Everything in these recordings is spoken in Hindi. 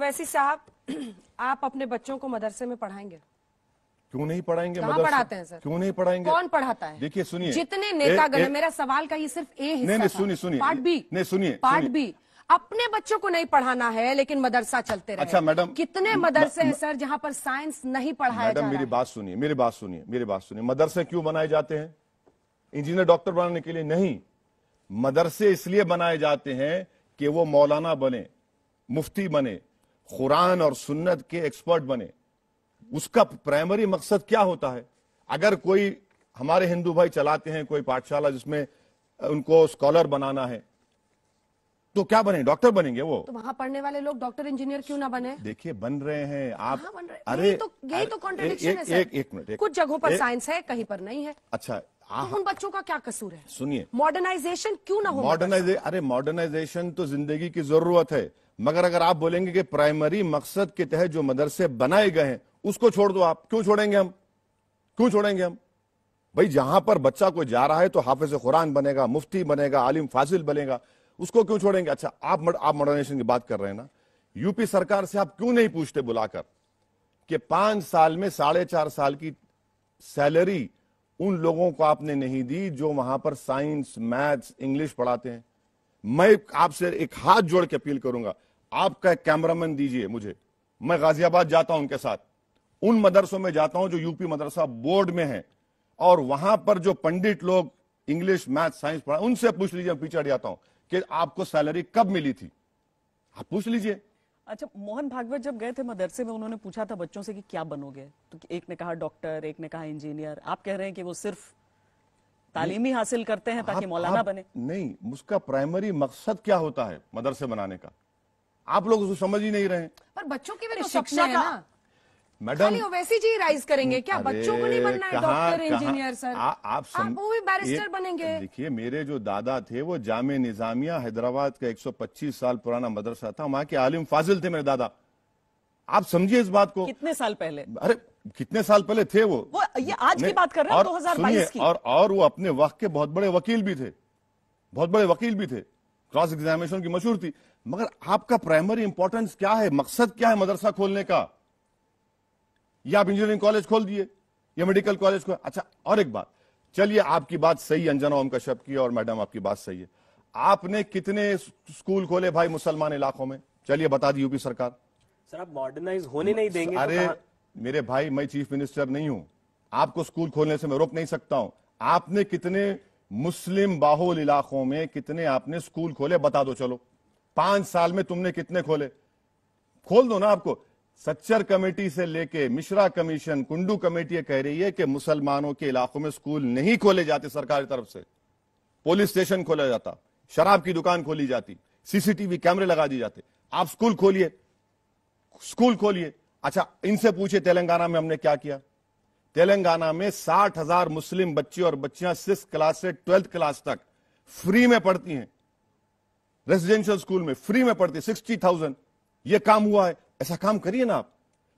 वैसी साहब, आप अपने बच्चों को मदरसे में पढ़ाएंगे? क्यों नहीं पढ़ाएंगे? कहाँ पढ़ाते हैं सर? क्यों नहीं पढ़ाएंगे? कौन पढ़ाता है? देखिए सुनिए, जितने नेतागण है, मेरा सवाल का ये सिर्फ ए हिस्सा नहीं, था। सुनिए पार्ट बी, नहीं, सुनिए पार्ट बी, अपने बच्चों को नहीं पढ़ाना है लेकिन मदरसा चलते रहे। अच्छा मैडम, कितने मदरसे हैं सर जहां पर साइंस नहीं पढ़ाया जा रहा है? मेरी बात सुनिए, मेरी बात सुनिए। मदरसे क्यों बनाए जाते हैं? इंजीनियर डॉक्टर बनाने के लिए नहीं। मदरसे इसलिए बनाए जाते हैं कि वो मौलाना बने, मुफ्ती बने, कुरान और सुन्नत के एक्सपर्ट बने। उसका प्राइमरी मकसद क्या होता है? अगर कोई हमारे हिंदू भाई चलाते हैं कोई पाठशाला जिसमें उनको स्कॉलर बनाना है, तो क्या बने? डॉक्टर बनेंगे वो। तो वहां पढ़ने वाले लोग डॉक्टर इंजीनियर क्यों ना बने? देखिए बन रहे हैं आप। बन रहे? अरे यही तो कॉन्ट्रडिक्शन है सर। एक मिनट, कुछ जगहों पर साइंस है, कहीं पर नहीं है। अच्छा, तो उन बच्चों का क्या कसूर है? सुनिए, मॉडर्नाइजेशन क्यों ना हो? मॉडर्नाइजेशन तो जिंदगी की जरूरत है, मगर अगर आप बोलेंगे कि प्राइमरी मकसद के तहत जो मदरसे बनाए गए हैं उसको छोड़ दो, आप क्यों छोड़ेंगे? हम क्यों छोड़ेंगे? हम भाई जहां पर बच्चा कोई जा रहा है तो हाफिज कुरान बनेगा, मुफ्ती बनेगा, आलिम फाजिल बनेगा, उसको क्यों छोड़ेंगे? अच्छा, आप मॉडर्नाइजेशन की बात कर रहे हैं ना, यूपी सरकार से आप क्यों नहीं पूछते बुलाकर कि 5 साल में 4.5 साल की सैलरी उन लोगों को आपने नहीं दी जो वहां पर साइंस, मैथ्स, इंग्लिश पढ़ाते हैं? मैं आपसे एक हाथ जोड़ के अपील करूंगा, आपका एक कैमरामैन दीजिए मुझे, मैं गाजियाबाद जाता हूं उनके साथ, उन मदरसों में जाता हूं जो यूपी मदरसा बोर्ड में है, और वहां पर जो पंडित लोग इंग्लिश, मैथ, साइंस पढ़ा, उनसे पूछ लीजिए, पीछे हट जाता हूं कि आपको सैलरी कब मिली थी, आप पूछ लीजिए। अच्छा, मोहन भागवत जब गए थे मदरसे में, उन्होंने पूछा था बच्चों से कि क्या बनोगे, तो एक ने कहा डॉक्टर, एक ने कहा इंजीनियर। आप कह रहे हैं कि वो सिर्फ तालीमी हासिल करते हैं ताकि मौलाना बने? नहीं, उसका प्राइमरी मकसद क्या होता है मदरसे बनाने का? आप लोग उसको समझ ही नहीं रहे। पर बच्चों की भी तो शिक्षा है ना मैडम। वैसी जी राइज करेंगे क्या? बच्चों को नहीं बनना है डॉक्टर, इंजीनियर सर? आप वो भी बैरिस्टर बनेंगे। देखिए, मेरे जो दादा थे वो जामे निजामिया हैदराबाद का 125 साल पुराना मदरसा था, वहां के आलिम फाजिल थे मेरे दादा। आप समझिए इस बात को। कितने साल पहले? अरे कितने साल पहले थे वो ये आज की बात कर रहे हैं, 2022 की। और वो अपने वक्त के बहुत बड़े वकील भी थे, बहुत बड़े वकील भी थे, क्रॉस एग्जामिनेशन की मशहूर थी। मगर आपका प्राइमरी इंपॉर्टेंस क्या है? मकसद क्या है मदरसा खोलने का? या आप इंजीनियरिंग कॉलेज खोल दिए या मेडिकल कॉलेज को। अच्छा, और एक बात, चलिए आपकी बात सही, अंजना ओम कश्यप की, और मैडम आपकी बात सही है। आपने कितने स्कूल खोले भाई मुसलमान इलाकों में? चलिए बता दी यूपी सरकार। सर आप मॉडर्नाइज होने नहीं देंगे? अरे मेरे भाई, मैं चीफ मिनिस्टर नहीं हूं, आपको स्कूल खोलने से मैं रोक नहीं सकता हूं। आपने कितने मुस्लिम बाहुल इलाकों में कितने आपने स्कूल खोले बता दो। चलो 5 साल में तुमने कितने खोले? खोल दो ना। आपको सच्चर कमेटी से लेके मिश्रा कमीशन, कुंडू कमेटी कह रही है कि मुसलमानों के इलाकों में स्कूल नहीं खोले जाते सरकार की तरफ से। पुलिस स्टेशन खोला जाता, शराब की दुकान खोली जाती, सीसीटीवी कैमरे लगा दिए जाते। आप स्कूल खोलिए, स्कूल खोलिए। अच्छा, इनसे पूछिए तेलंगाना में हमने क्या किया। तेलंगाना में 60,000 मुस्लिम बच्चे और बच्चियां 6th क्लास से 12th क्लास तक फ्री में पढ़ती हैं, रेजिडेंशियल स्कूल में फ्री में पढ़ती है। 60,000 ये काम हुआ है। ऐसा काम करिए ना आप।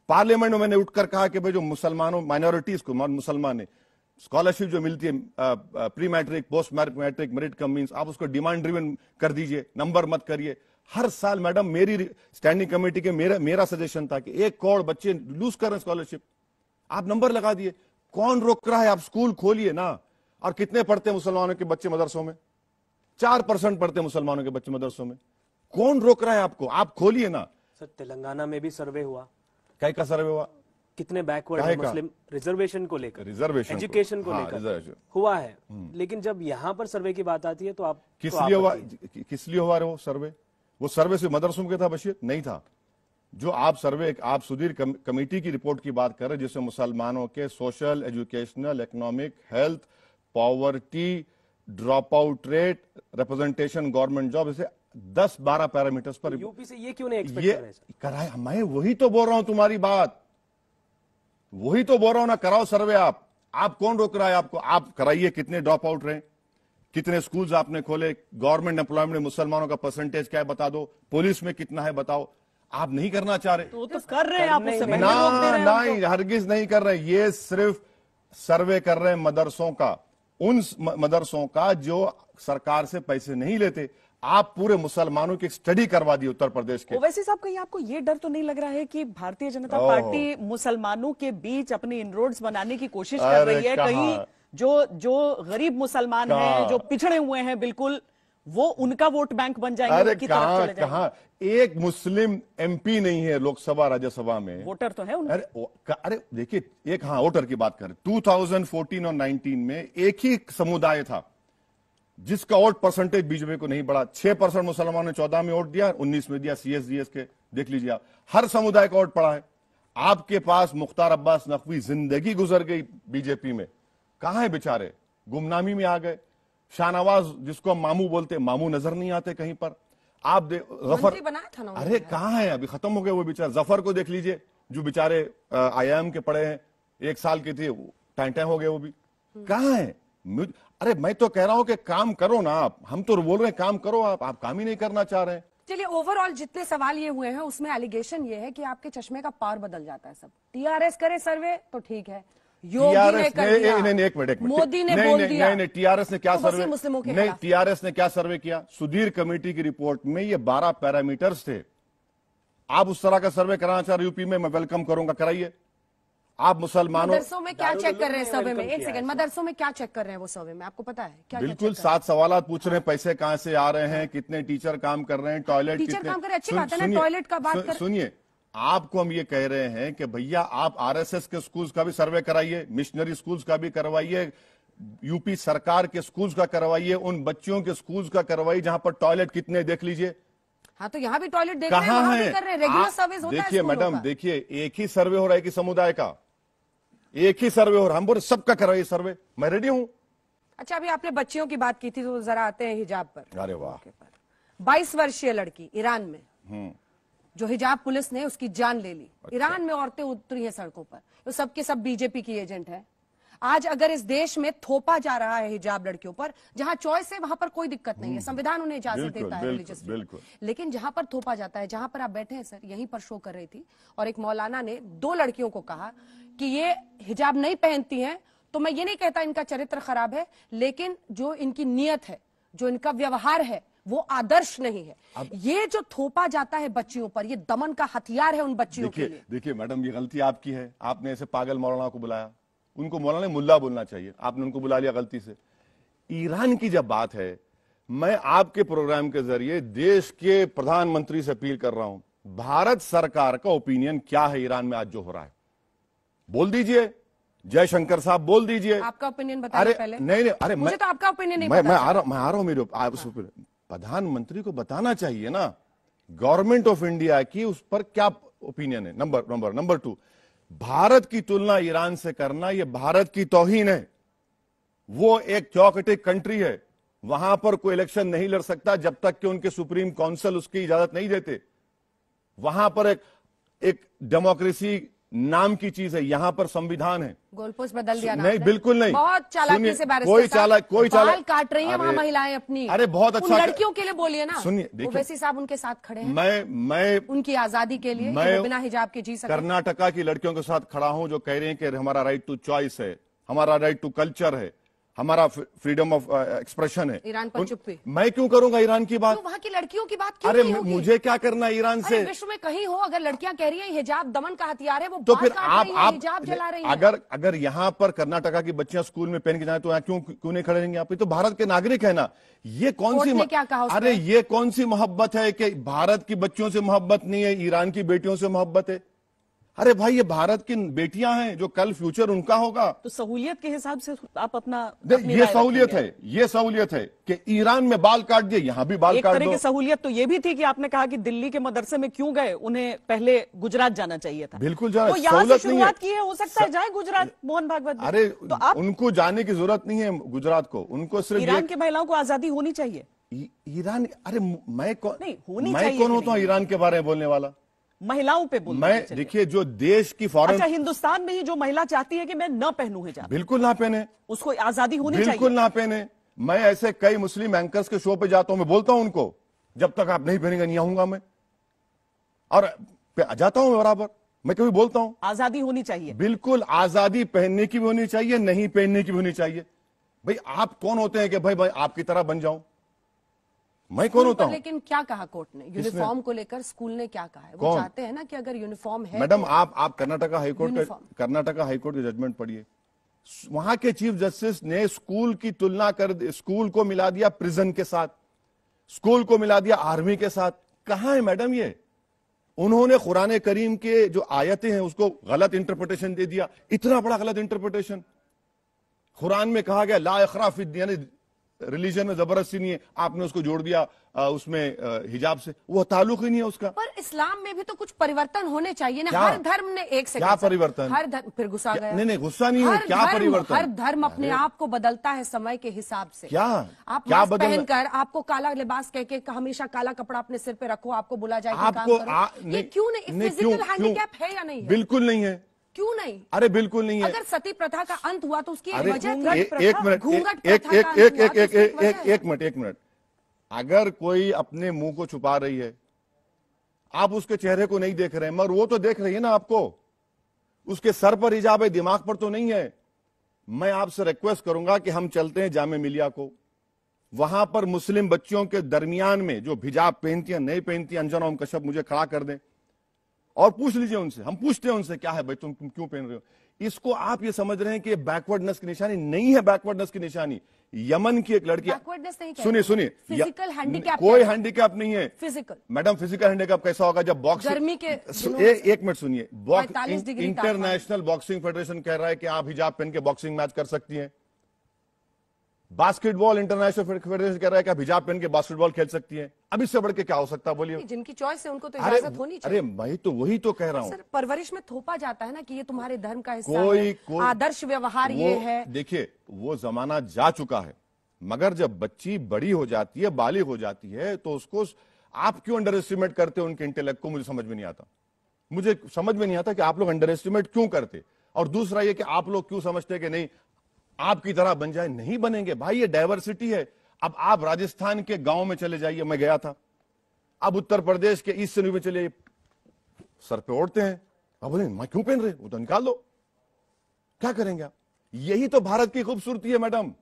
पार्लियामेंट में मैंने उठकर कहा कि भाई जो मुसलमानों, माइनॉरिटीज को, मुसलमान है, स्कॉलरशिप जो मिलती है pre matric, post matric, merit cum means, आप उसको डिमांड ड्रिवन कर दीजिए, नंबर मत करिए। हर साल मैडम, मेरी स्टैंडिंग कमेटी के मेरा सजेशन था कि 1 करोड़ बच्चे लूज कर रहे हैं स्कॉलरशिप, आप नंबर लगा दिए। कौन रोक रहा है? आप स्कूल खोलिए ना। और कितने पढ़ते हैं मुसलमानों के बच्चे मदरसों में? 4% पढ़ते हैं मुसलमानों के बच्चे मदरसों में। कौन रोक रहा है आपको? आप खोलिए ना। सर तेलंगाना में भी सर्वे हुआ। क्या का सर्वे हुआ? कितने बैकवर्ड है मुस्लिम रिजर्वेशन को लेकर, रिजर्वेशन, एजुकेशन को लेकर हुआ है। लेकिन जब यहाँ पर सर्वे की बात आती है तो आप किस लिए हुआ? किस लिए हुआ वो सर्वे? वो सर्वे सिर्फ मदरसों के था बशीर? नहीं था। जो आप सर्वे, आप सुधीर कमेटी की रिपोर्ट की बात कर रहे हैं, जिसमें मुसलमानों के social, educational, economic, health, poverty, drop out rate, representation, government job, इसे 10-12 पैरामीटर्स पर यूपी से ये क्यों नहीं एक्सपेक्ट कर रहे हैं? कराए। मैं वही तो बोल रहा हूं, तुम्हारी बात वही तो बोल रहा हूं ना। कराओ सर्वे। आप कौन रोक रहा है आपको? आप कराइए। कितने ड्रॉप आउट रहे, कितने स्कूल्स आपने खोले, गवर्नमेंट एम्प्लॉयमेंट में मुसलमानों का परसेंटेज क्या है बता दो, पुलिस में कितना है बताओ। आप नहीं करना चाह रहे तो कर रहे हैं आप उससे पहले ना? रोक दे रहे हैं नहीं, हरगिज नहीं कर रहे। ये सिर्फ सर्वे कर रहे हैं मदरसों का, उन मदरसों का जो सरकार से पैसे नहीं लेते। आप पूरे मुसलमानों की स्टडी करवा दी उत्तर प्रदेश के। ओवैसी साहब, कहीं आपको ये डर तो नहीं लग रहा है कि भारतीय जनता पार्टी मुसलमानों के बीच अपनी इनरोड्स बनाने की कोशिश कर रही है? कहीं जो गरीब मुसलमान हैं, जो पिछड़े हुए हैं बिल्कुल, वो उनका वोट बैंक बन जाएंगे, उनकी तरफ चले जाएंगे? कहां एक मुस्लिम एमपी नहीं है लोकसभा राज्यसभा में। वोटर तो है उनके। अरे देखिए, एक वोटर की बात करें, 2014 और 19 में एक ही समुदाय था जिसका वोट परसेंटेज बीजेपी को नहीं बढ़ा। 6% मुसलमानों ने 14 में वोट दिया, 19 में दिया CSDS के, देख लीजिए आप, हर समुदाय का वोट पड़ा है। आपके पास मुख्तार अब्बास नकवी जिंदगी गुजर गई बीजेपी में, कहां है बेचारे, गुमनामी में आ गए। शाहनवाज जिसको हम मामू बोलते, मामू नजर नहीं आते कहीं पर। आप जफर बनाया था ना, अरे कहां है, अभी खत्म हो गए वो बेचारे। जफर को देख लीजिए, जो बेचारे IIM के पढ़े हैं, 1 साल के थे, टाइम हो गए वो भी, कहां है? अरे मैं तो कह रहा हूं कि काम करो ना आप, हम तो बोल रहे हैं काम करो आप काम ही नहीं करना चाह रहे हैं। चलिए, ओवरऑल जितने सवाल ये हुए हैं उसमें एलिगेशन ये है कि आपके चश्मे का पावर बदल जाता है। सब TRS करे सर्वे तो ठीक है, योगी ने कर दिया, एक मिनट मोदी ने बोल दिया, नहीं, TRS ने क्या सर्वे, मुस्लिमों के नहीं, TRS ने क्या सर्वे किया? सुधीर कमेटी की रिपोर्ट में ये 12 पैरामीटर्स थे। आप उस तरह का सर्वे कराना चाह रहे यूपी में, मैं वेलकम करूंगा, कराइए। आप मुसलमानों, मदरसों में क्या चेक कर रहे हैं सर्वे में? एक सेकंड, मदरसों में क्या चेक कर रहे हैं वो सर्वे में, आपको पता है क्या? बिल्कुल 7 सवाल पूछ रहे हैं, पैसे कहां से आ रहे हैं, कितने टीचर काम कर रहे हैं, टॉयलेट टीचर काम कर रहे हैं, अच्छी बात है ना, टॉयलेट का बात कर। सुनिए, आपको हम ये कह रहे हैं कि भैया आप RSS के स्कूल्स का भी सर्वे कराइए, मिशनरी स्कूल्स का भी करवाइए, यूपी सरकार के स्कूल्स का करवाइए, उन बच्चियों के स्कूल्स का करवाइए जहां पर टॉयलेट कितने, देख लीजिए। हाँ, तो यहाँ भी टॉयलेट देख रहे हैं, वहाँ भी कर रहे हैं, रेगुलर सर्विस होता है। देखिए मैडम, देखिए एक ही सर्वे हो रहा है कि समुदाय का, एक ही सर्वे हो रहा है, हम बोले सबका कराइए सर्वे, मैं रेडी हूं। अच्छा, अभी आपने बच्चियों की बात की थी, तो जरा आते हैं हिजाब पर। अरे वाह, 22 वर्षीय लड़की ईरान में, जो हिजाब पुलिस ने उसकी जान ले ली। अच्छा। ईरान में औरतें उतरी हैं सड़कों पर, तो सबके सब बीजेपी की एजेंट है। आज अगर इस देश में थोपा जा रहा है हिजाब लड़कियों पर, जहां चॉइस है वहां पर कोई दिक्कत नहीं है, संविधान उन्हें इजाजत देता है रिलीजियस, लेकिन जहां पर थोपा जाता है, जहां पर आप बैठे हैं सर, यहीं पर शो कर रही थी और एक मौलाना ने 2 लड़कियों को कहा कि ये हिजाब नहीं पहनती हैं, तो मैं ये नहीं कहता इनका चरित्र खराब है, लेकिन जो इनकी नीयत है, जो इनका व्यवहार है, वो आदर्श नहीं है। ये जो थोपा जाता है बच्चियों पर, ये दमन का हथियार है उन बच्चियों के लिए। देखिए मैडम, ये गलती आपकी है, आपने ऐसे पागल मौलाना को बुलाया, उनको मौलाना मुल्ला बोलना चाहिए, आपने उनको बुला लिया गलती से। ईरान की जब बात है, मैं आपके प्रोग्राम के जरिए देश के प्रधानमंत्री से अपील कर रहा हूं, भारत सरकार का ओपिनियन क्या है ईरान में आज जो हो रहा है, बोल दीजिए। जयशंकर साहब बोल दीजिए, आपका ओपिनियन बताइए पहले। नहीं, अरे मुझे तो आपका ओपिनियन नहीं मैं आ रहा हूं मेरे प्रधानमंत्री को बताना चाहिए ना, गवर्नमेंट ऑफ इंडिया की उस पर क्या ओपिनियन है। नंबर 2, भारत की तुलना ईरान से करना, यह भारत की तौहीन है। वो एक थियोक्रेटिक कंट्री है, वहां पर कोई इलेक्शन नहीं लड़ सकता जब तक कि उनके सुप्रीम काउंसिल उसकी इजाजत नहीं देते। वहां पर एक डेमोक्रेसी नाम की चीज है, यहां पर संविधान है। गोलपोस्ट बदल दिया ना? नहीं, बिल्कुल नहीं। बहुत चालाकी से कोई चालाक बाल काट रही है वहां महिलाएं अपनी। अरे बहुत अच्छा, लड़कियों के लिए बोलिए ना। सुनिए, ओवैसी साहब उनके साथ खड़े हैं, मैं उनकी आजादी के लिए, मैं बिना हिजाब के जी सकते। कर्नाटका की लड़कियों के साथ खड़ा हूं जो कह रहे हैं कि हमारा राइट टू चॉइस है, हमारा राइट टू कल्चर है, हमारा फ्रीडम ऑफ एक्सप्रेशन है। ईरान पर चुप्पी। मैं क्यों करूंगा ईरान की बात? तो वहां की लड़कियों की बात क्यों अरे नहीं होगी? मुझे क्या करना है ईरान से? विश्व में कहीं हो, अगर लड़कियां कह रही है हिजाब दमन का हथियार है, वो तो फिर आप हिजाब जला रही है। अगर यहाँ पर कर्नाटका की बच्चियां स्कूल में पहन के जाए तो यहाँ क्यों नहीं खड़े रहेंगे? आप तो भारत के नागरिक है ना। ये कौन सी क्या कहा? अरे ये कौन सी मोहब्बत है कि भारत की बच्चियों से मोहब्बत नहीं है, ईरान की बेटियों से मोहब्बत है? अरे भाई, ये भारत की बेटियां हैं, जो कल फ्यूचर उनका होगा। तो सहूलियत के हिसाब से आप अपना ये सहूलियत है कि ईरान में बाल काट दिए, यहां भी बाल काट दो। एक तरह की सहूलियत तो ये भी थी कि आपने कहा कि दिल्ली के मदरसे में क्यों गए, उन्हें पहले गुजरात जाना चाहिए था। बिल्कुल जाना, तो यहाँ से शुरुआत की है, हो सकता है जाए गुजरात मोहन भागवत। अरे तो आप उनको जाने की जरूरत नहीं है गुजरात को, उनको सिर्फ ईरान की महिलाओं को आजादी होनी चाहिए। ईरान, अरे मैं कौन होता हूँ ईरान के बारे में बोलने वाला? महिलाओं पे बोलते हैं। मैं देखिए, जो देश की फॉरेन, अच्छा, हिंदुस्तान में ही जो महिला चाहती है कि मैं न पहनूं हिजाब, बिल्कुल ना पहने, उसको आजादी होनी चाहिए, बिल्कुल ना पहने। मैं ऐसे कई मुस्लिम एंकर्स के शो पे जाता हूं, मैं बोलता हूं उनको, जब तक आप नहीं पहनेंगे नहीं आऊंगा मैं, और जाता हूं बराबर, मैं कभी बोलता हूं आजादी होनी चाहिए। बिल्कुल, आजादी पहनने की भी होनी चाहिए, नहीं पहनने की भी होनी चाहिए। भाई आप कौन होते हैं कि भाई आपकी तरह बन जाऊं? मैं कौन होता हूं? लेकिन क्या कहा कोर्ट ने यूनिफॉर्म को लेकर? स्कूल ने क्या कहा है? वो कौन? चाहते हैं ना कि अगर यूनिफॉर्म है मैडम तो आप कर्नाटका यूनिफॉर्म। हाईकोर्ट के जजमेंट पढ़िए। वहां के चीफ जस्टिस ने स्कूल की तुलना कर स्कूल को मिला दिया प्रिजन के साथ, स्कूल को मिला दिया आर्मी के साथ। कहां है मैडम ये? उन्होंने कुरान करीम के जो आयतें हैं उसको गलत इंटरप्रिटेशन दे दिया, इतना बड़ा गलत इंटरप्रिटेशन। कुरान में कहा गया ला इकरा फी दीन, यानी रिलीजन में जबरदस्ती नहीं है, आपने उसको जोड़ दिया उसमें हिजाब से, वो ताल्लुक ही नहीं है उसका। पर इस्लाम में भी तो कुछ परिवर्तन होने चाहिए ना। क्या? हर धर्म ने एक से क्या परिवर्तन? हर धर्म फिर गुस्सा गया। नहीं गुस्सा नहीं है, क्या परिवर्तन? हर धर्म अपने आप को बदलता है समय के हिसाब से। क्या आप क्या मास्क बदल? पहनकर आपको काला लिबास कह के हमेशा काला कपड़ा अपने सिर पे रखो, आपको बोला जाए कि आपको काम करो। ये क्यों नहीं? फिजिकल हैंडीकैप है या नहीं है? बिल्कुल नहीं है। क्यों नहीं? अरे बिल्कुल नहीं है। अगर सती प्रथा का अंत हुआ तो उसकी अरे वजह एक मिनट, अगर कोई अपने मुंह को छुपा रही है, आप उसके चेहरे को नहीं देख रहे हैं, मगर वो तो देख रही है ना आपको। उसके सर पर हिजाब है, दिमाग पर तो नहीं है। मैं आपसे रिक्वेस्ट करूंगा कि हम चलते हैं जामे मिलिया को, वहां पर मुस्लिम बच्चियों के दरमियान में जो हिजाब पहनती हैं नहीं पहनती, अंजना उम कश्यप मुझे खड़ा कर दें और पूछ लीजिए उनसे। हम पूछते हैं उनसे क्या है भाई तुम क्यों पहन रहे हो? इसको आप ये समझ रहे हैं कि बैकवर्डनेस की निशानी नहीं है। बैकवर्डनेस की निशानी यमन की एक लड़की, सुनिए फिजिकल हैंडीकैप, कोई हैंडीकैप नहीं है फिजिकल। मैडम फिजिकल हैंडीकैप कैसा होगा जब बॉक्सिंग, गर्मी के एक मिनट सुनिए, इंटरनेशनल बॉक्सिंग फेडरेशन कह रहा है कि आप हिजाब पहन के बॉक्सिंग मैच कर सकती हैं। बास्केटबॉल इंटरनेशनल फेडरेशन कह रहा है कि आप हिजाब पहन के बास्केटबॉल खेल सकती हैं। अब इससे बढ़ के क्या हो सकता है बोलिए? जिनकी चॉइस है उनको तो इजाजत होनी चाहिए। अरे भाई तो वही तो कह रहा हूं। सर परवरिश में थोपा जाता है ना कि ये तुम्हारे धर्म का हिस्सा है, आदर्श व्यवहार ये है। देखिए वो जमाना जा चुका है, मगर जब बच्ची बड़ी हो जाती है, बालिग हो जाती है, तो उसको आप क्यों अंडर एस्टिमेट करते हो उनके इंटेलेक्ट को? मुझे समझ में नहीं आता। मुझे समझ में नहीं आता कि आप लोग अंडर एस्टिमेट क्यों करते। और दूसरा ये कि आप लोग क्यों समझते कि नहीं आपकी तरह बन जाए। नहीं बनेंगे भाई, ये डाइवर्सिटी है। अब आप राजस्थान के गांव में चले जाइए, मैं गया था, अब उत्तर प्रदेश के ईस्ट में चले, सर पे ओढ़ते हैं। अब बोले मैं क्यों पहन रहे, वो तो निकाल दो, क्या करेंगे आप? यही तो भारत की खूबसूरती है मैडम।